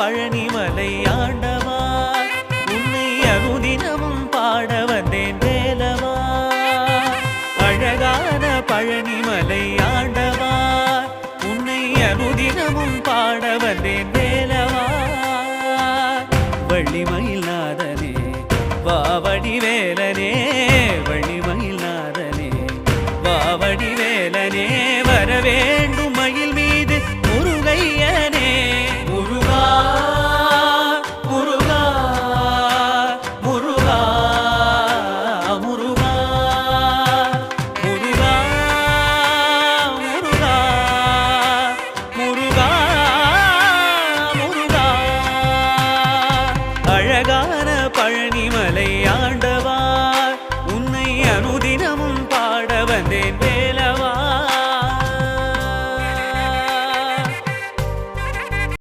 பழனிமலை ஆண்டவா உன்னை அனுதினமும் பாட வந்தேன் வேலவா. அழகான பழனிமலை ஆண்டவா உன்னை அனுதினமும் பாட வந்தேன் வேலவா. வள்ளிமயில்